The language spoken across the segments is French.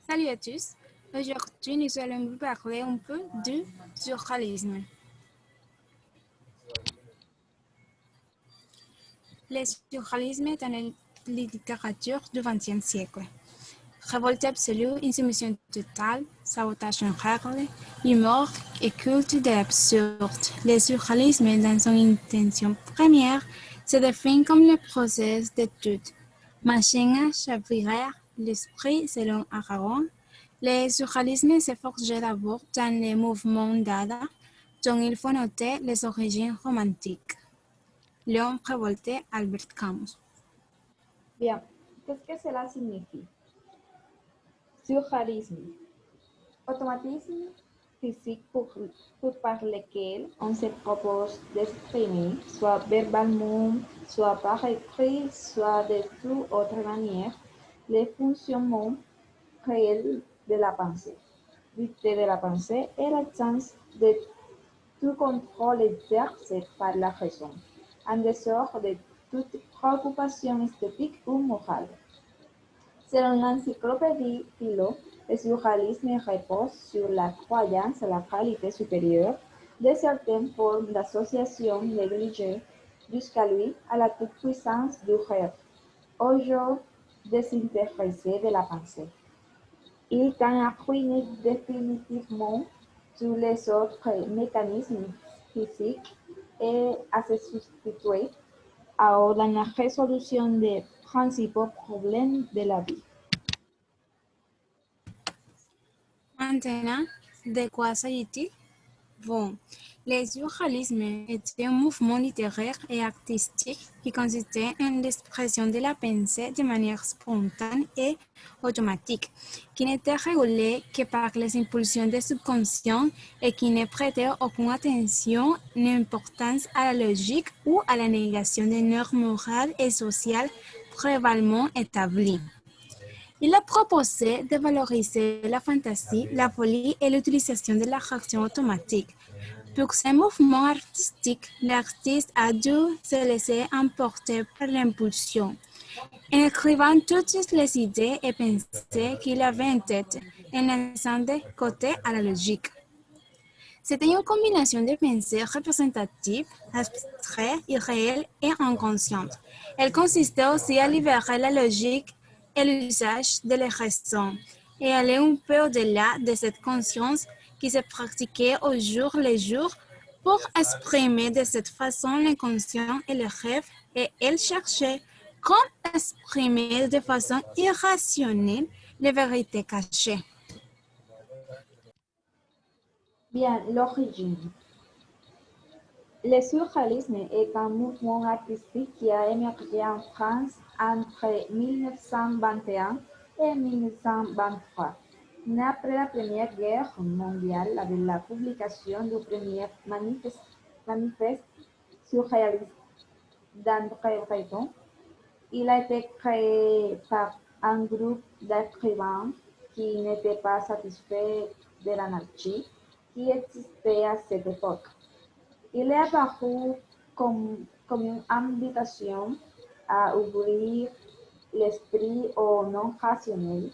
Salut à tous. Aujourd'hui, nous allons vous parler un peu du surréalisme. Le surréalisme est dans la littérature du XXe siècle. Révolte absolue, insoumission totale, sabotage en règle, humour et culte de l'absurde. Le surréalisme, dans son intention première, se définit comme le processus d'étude. Machine chavirer l'esprit selon Aragon. Le surréalisme s'est forgé d'abord dans les mouvements Dada, dont il faut noter les origines romantiques. L'homme révolté Albert Camus. Bien, qu'est-ce que cela signifie? Surréalisme. Automatisme physique par lequel on se propose d'exprimer, soit verbalement, soit par écrit, soit de toute autre manière, les fonctionnements réels de la pensée. L'idée de la pensée est l'absence de tout contrôle exercé par la raison, en dehors de toute préoccupation esthétique ou morale. Selon l'encyclopédie Philo, le surréalisme repose sur la croyance à la qualité supérieure de certaines formes d'association négligées jusqu'à lui à la toute-puissance du rêve, au jeu désintéressé de la pensée. Il tend à ruiner définitivement tous les autres mécanismes physiques et à se substituer dans la résolution des principaux problèmes de la vie. Maintenant, de quoi s'agit-il? Bon, le surréalisme était un mouvement littéraire et artistique qui consistait en l'expression de la pensée de manière spontanée et automatique, qui n'était régulée que par les impulsions du subconscient et qui ne prêtait aucune attention ni importance à la logique ou à la négation des normes morales et sociales prévalemment établies. Il a proposé de valoriser la fantaisie, la folie et l'utilisation de la réaction automatique. Pour ce mouvement artistique, l'artiste a dû se laisser emporter par l'impulsion, en écrivant toutes les idées et pensées qu'il avait en tête, en laissant de côté à la logique. C'était une combinaison de pensées représentatives, abstraites, irréelles et inconscientes. Elle consistait aussi à libérer la logique et l'usage de la raison, et aller un peu au-delà de cette conscience qui se pratiquait au jour le jour pour exprimer de cette façon l'inconscient et le rêve, et elle cherchait comment exprimer de façon irrationnelle les vérités cachées. Bien, l'origine. Le surréalisme est un mouvement artistique qui a émergé en France entre 1921 et 1923, né après la Première Guerre mondiale avec la publication du premier manifeste surréaliste d'André Breton. Il a été créé par un groupe d'écrivains qui n'étaient pas satisfaits de l'anarchie qui existait à cette époque. Il est apparu comme une invitation à ouvrir l'esprit au non rationnel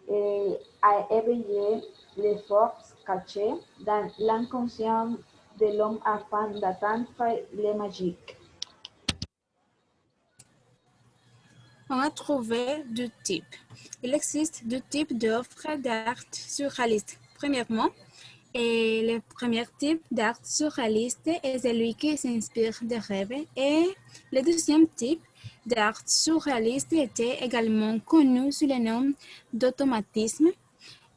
et à éveiller les forces cachées dans l'inconscient de l'homme afin d'atteindre les magiques. On a trouvé deux types. Il existe deux types d'œuvres d'art surréaliste. Premièrement, et le premier type d'art surréaliste est celui qui s'inspire des rêves, et le deuxième type d'art surréaliste était également connu sous le nom d'automatisme.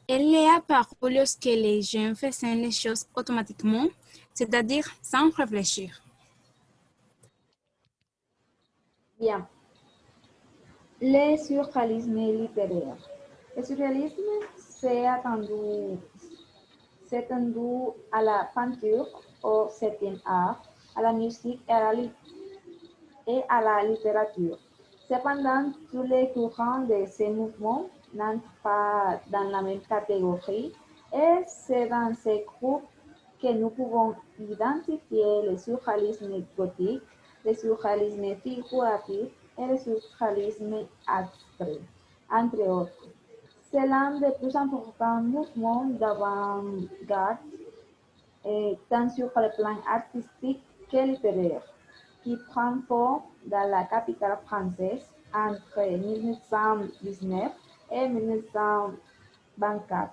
Elle est apparue lorsque les gens faisaient les choses automatiquement, c'est-à-dire sans réfléchir. Bien, le surréalisme littéraire. Le surréalisme s'est étendu à la peinture, au septième art, à la musique et à la littérature. Cependant, tous les courants de ces mouvements n'entrent pas dans la même catégorie et c'est dans ces groupes que nous pouvons identifier le surréalisme gothique, le surréalisme figuratif et le surréalisme abstrait, entre autres. C'est l'un des plus importants mouvements d'avant-garde, tant sur le plan artistique que littéraire, qui prend forme dans la capitale française entre 1919 et 1924,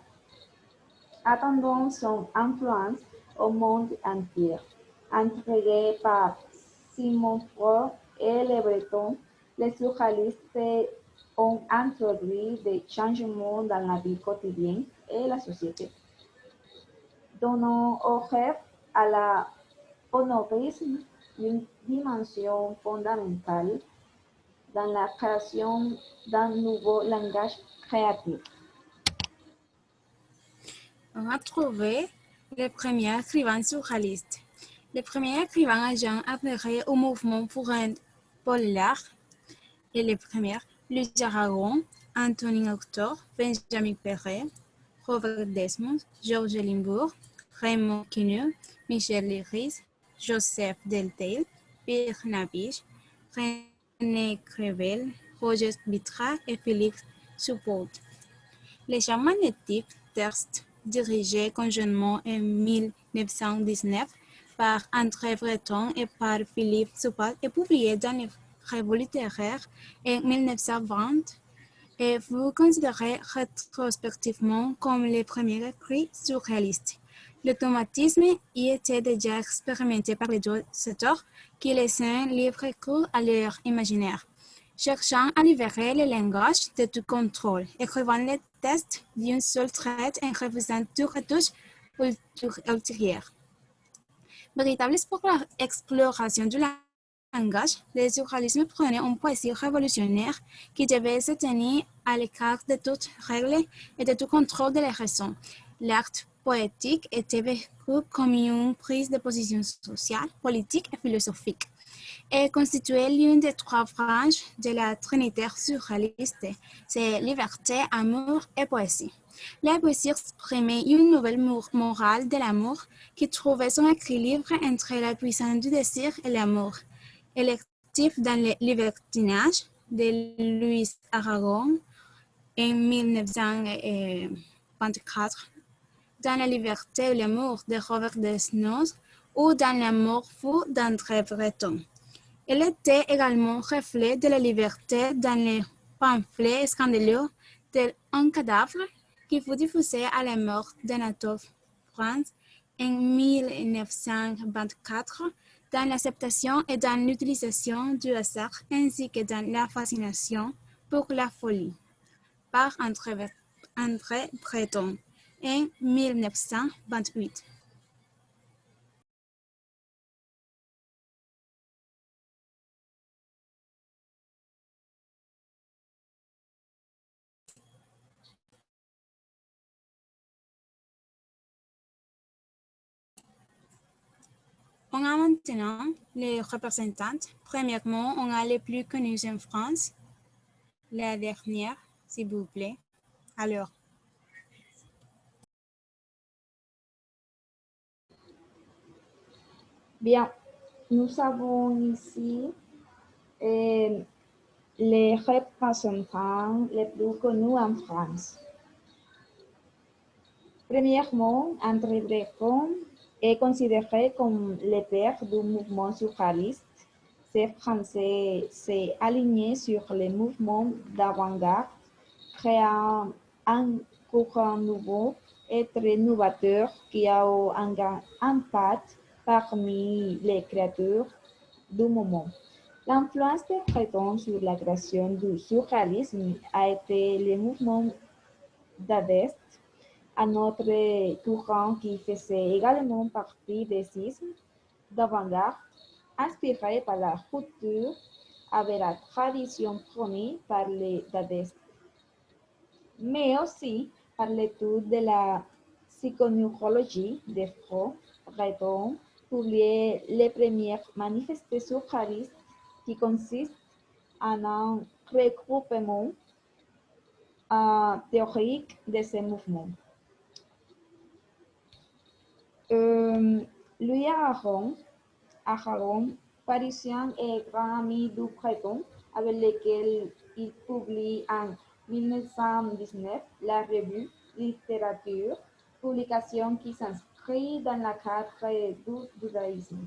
attendant son influence au monde entier. Intrigués par Simon Freud et les Bretons, les surréalistes ont introduit des changements dans la vie quotidienne et la société, donnant au rêve à la honorisme une dimension fondamentale dans la création d'un nouveau langage créatif. On a trouvé les premiers écrivains surréalistes. Les premiers écrivains agents adhérés au mouvement pour un polaire et les premiers, Louis Aragon, Antonin Artaud, Benjamin Perret, Robert Desmond, Georges Limbourg, Raymond Queneau, Michel Léris, Joseph Delteil, Pierre Navige, René Crevel, Roger Vitra et Philippe Soupault. Les champs magnétiques textes dirigés conjointement en 1919 par André Breton et par Philippe Soupault et publié dans les revues littéraires en 1920 et fut considéré rétrospectivement comme les premiers écrits surréalistes. L'automatisme y était déjà expérimenté par les auteurs qui laissaient libre cours à leur imaginaire, cherchant à libérer le langage de tout contrôle, écrivant les textes d'une seule traite en refusant toute retouche ultérieure. Véritable exploration du langage, le surréalisme prenait une poésie révolutionnaire qui devait se tenir à l'écart de toute règle et de tout contrôle de la raison. L'acte poétique était vécu comme une prise de position sociale, politique et philosophique, et constituait l'une des trois branches de la trinité surréaliste, c'est liberté, amour et poésie. La poésie exprimait une nouvelle morale de l'amour qui trouvait son équilibre entre la puissance du désir et l'amour. Électif dans le libertinage de Louis Aragon en 1924, dans la liberté et l'amour de Robert Desnos ou dans l'amour fou d'André Breton. Elle était également reflet de la liberté dans les pamphlets scandaleux tel Un cadavre qui fut diffusé à la mort d'Anatole France en 1924 dans l'acceptation et dans l'utilisation du hasard ainsi que dans la fascination pour la folie par André Breton en 1928. On a maintenant les représentants. Premièrement, on a les plus connus en France. La dernière, s'il vous plaît. Alors, Bien, nous avons ici euh, les représentants les plus connus en France. Premièrement, André Breton est considéré comme le père du mouvement surréaliste. Ce Français s'est aligné sur les mouvements d'avant-garde, créant un courant nouveau et très novateur qui a eu un grand impact parmi les créateurs du moment. L'influence de Breton sur la création du surréalisme a été le mouvement d'Adeste, un autre courant qui faisait également partie des sismes d'avant-garde, inspiré par la rupture avec la tradition prônée par les Dadistes, mais aussi par l'étude de la psychoneurologie de Freud. Breton publié les premiers manifestes surréalistes qui consistent en un regroupement théorique de ces mouvements. Louis Aragon, parisien et grand ami du Breton, avec lequel il publie un 1919, la revue Littérature, publication qui s'inscrit dans la cadre du judaïsme.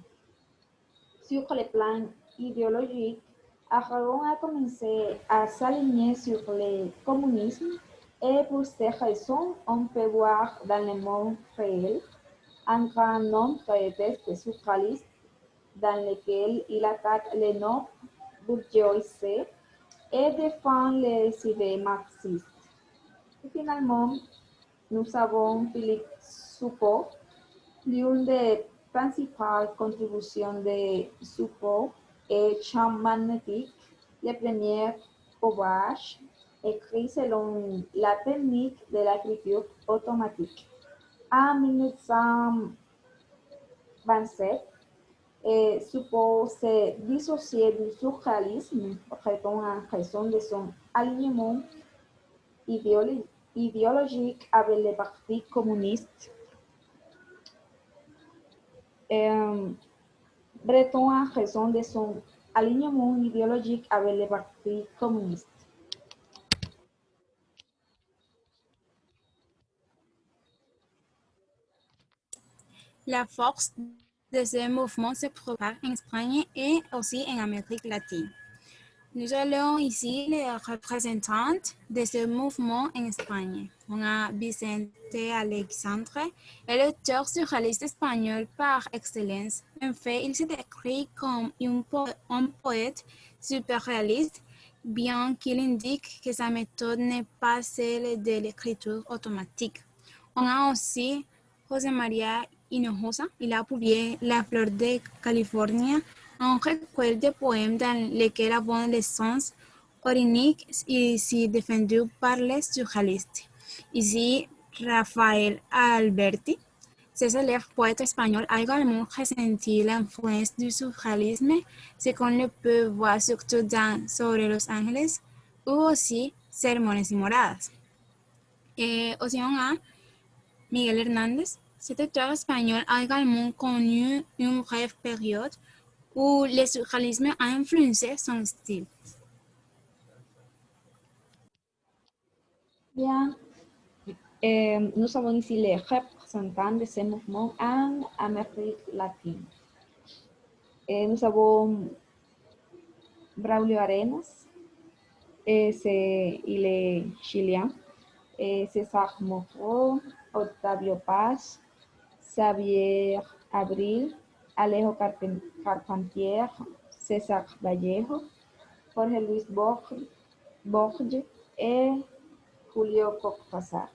Sur le plan idéologique, Aragon a commencé à s'aligner sur le communisme et pour ces raisons, on peut voir dans le monde réel un grand nombre de textes surréalistes dans lesquels il attaque les nobles bourgeoisie et défend les idées marxistes. Et finalement, nous avons Philippe Soupault. L'une des principales contributions de Soupault est Champ magnétique, le premier ouvrage écrit selon la technique de l'écriture automatique. En 1927, Soupault s'est dissocié du surréalisme en raison de son alignement idéologique avec le Parti communiste breton en raison de son alignement idéologique avec le Parti communiste. La force de ce mouvement se propage en Espagne et aussi en Amérique latine. Nous allons ici les représentantes de ce mouvement en Espagne. On a Vicente Alexandre, l'auteur surréaliste espagnol par excellence. En fait, il s'est décrit comme un poète super réaliste, bien qu'il indique que sa méthode n'est pas celle de l'écriture automatique. On a aussi José María Hinojosa. Il a publié La Flor de California, un recueil de poèmes dans lequel abondent les sens oriniques et s'y défendu par les surréalistes. Ici, Rafael Alberti, ce célèbre poète espagnol, a également ressenti l'influence du surréalisme, ce qu'on le peut voir surtout dans Sobre los Ángeles ou aussi Sermones y Moradas. Et aussi on a Miguel Hernández. Cet auteur espagnol a également connu une brève période où le surréalisme a influencé son style. Bien, nous avons ici les représentants de ce mouvement en Amérique latine. Nous avons Braulio Arenas, il est chilien, César Moreau, Octavio Paz, Xavier Abril, Alejo Carpentier, César Vallejo, Jorge Luis Borges et Julio Cortázar.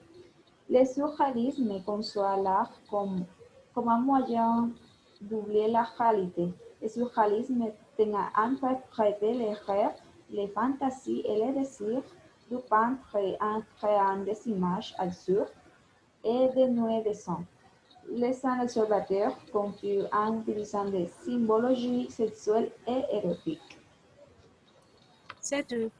Le surréalisme conçoit l'art comme un moyen d'oublier la réalité. Le surréalisme tend à interpréter les rêves, les fantasies et les désirs du peintre en créant des images absurdes et dénuées de sens. Les observateurs concluent en utilisant des symbologies sexuelles et érotiques. C'est tout.